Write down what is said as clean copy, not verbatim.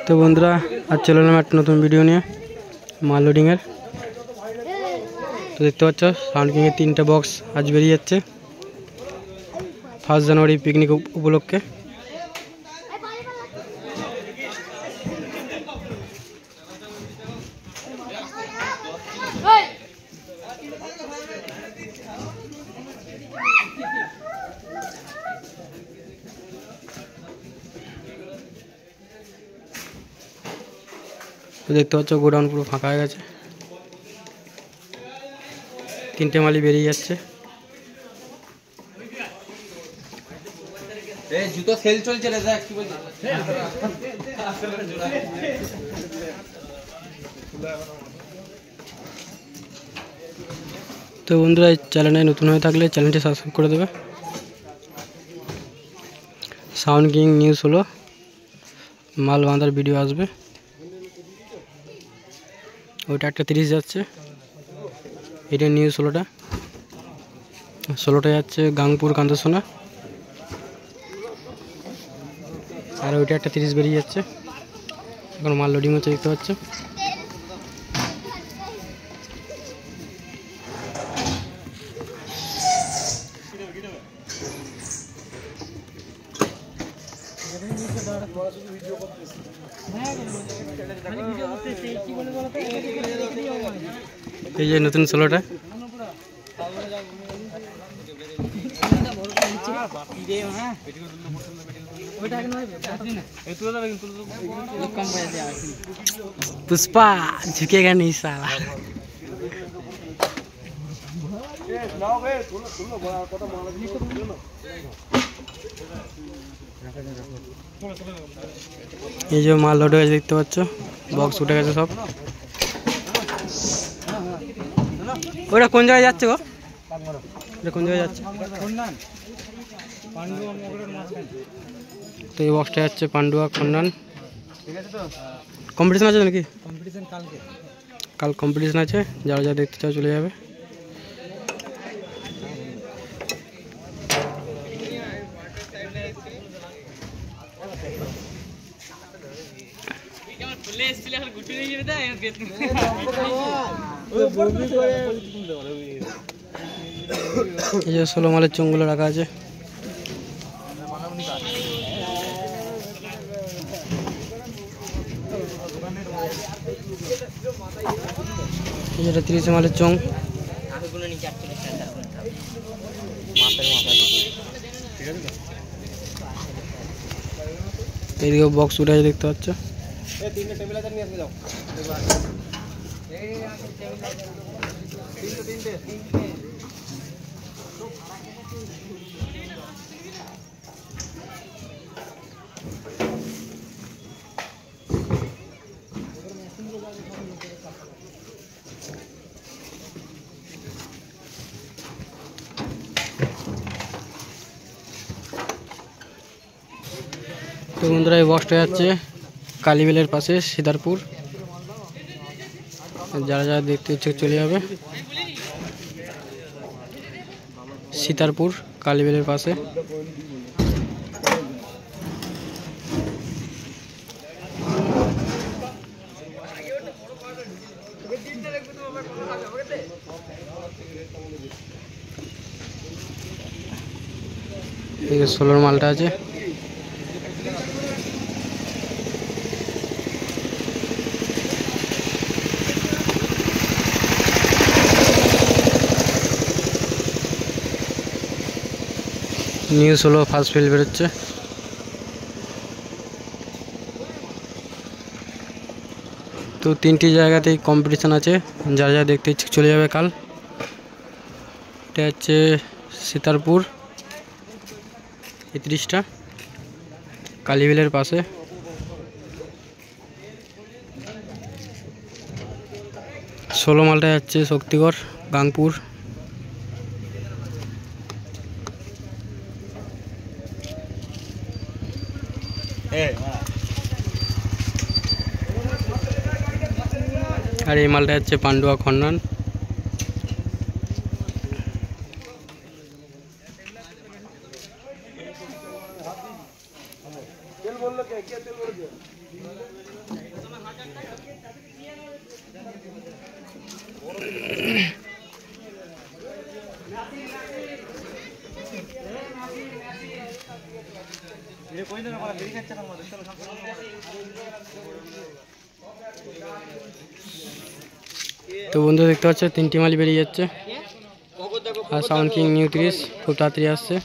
তো বন্ধুরা আজ চলে এলাম একটা নতুন ভিডিও নিয়ে মাল লোডিংয়ের। তো দেখতে পাচ্ছ সাউন্ড কিংয়ের 3টে বক্স আজ বেরিয়ে যাচ্ছে 1 জানুয়ারি পিকনিক উপলক্ষে। তো দেখতে পাচ্ছ গোডাউন পুরো ফাঁকা হয়ে গেছে, 3টে মালই বেরিয়ে যাচ্ছে। জুতো সেল চলছে রে, দেখ কি বলছিস। তো বন্ধুরা এই চ্যানেলে নতুন হয়ে থাকলে চ্যানেলটি সাবস্ক্রাইব করে দেবে। সাউন্ড কিং নিউজ হলো মাল বাঁধার ভিডিও আসবে, ওইটা 1:30 যাচ্ছে। এটা নিউজ 16টা যাচ্ছে গাংপুর কান্তসোনা, আর ওইটা 1:30 বেরিয়ে যাচ্ছে। এখন মাল লোডিং হচ্ছে দেখতে পাচ্ছ। এই যে নতুন 16টা पुष्पा झुकेगा नहीं साला। এই যে মাল লোড হয়ে দেখতে পাচ্ছ, বক্স উঠে গেছে সব। ওটা কোন জায়গায় যাচ্ছে গো? এটা কোন জায়গায় যাচ্ছে? তো এই বক্সটা যাচ্ছে পান্ডুয়া খন্ডান। কম্পিটিশন আছে নাকি? কাল কম্পিটিশন আছে, যারা যা দেখতে চাও চলে যাবে। এই যে 16 মালের চোঙগুলো রাখা আছে। এটা 30 মালের চোঙ। এইদিকে বক্স উঠে আছে দেখতে পাচ্ছ। তো বন্ধুরা এই বক্সটা যাচ্ছে কালীবেলের পাশে সিদারপুর, যারা যারা দেখতে ইচ্ছে চলে যাবে। সীতারপুর কালীবেলের পাশে। এই 16 মালটা আছে। নিউজ হলো ফার্স্ট ফিল বেরোচ্ছে। তো 3টি জায়গাতেই কম্পিটিশান আছে, যারা যা দেখতে ইচ্ছে চলে যাবে কাল। এটা হচ্ছে সীতারপুর 31টা কালীবিলের পাশে। ষোলো মালটা যাচ্ছে শক্তিগড় গাংপুর। আর এই মালটা যাচ্ছে পান্ডুয়া খন্ডন। তো বন্ধু দেখতে পাচ্ছ 3টি মালই বেরিয়ে যাচ্ছে। আর সাউন্ড কিং নিউ 30 খুব তাড়াতাড়ি আসছে।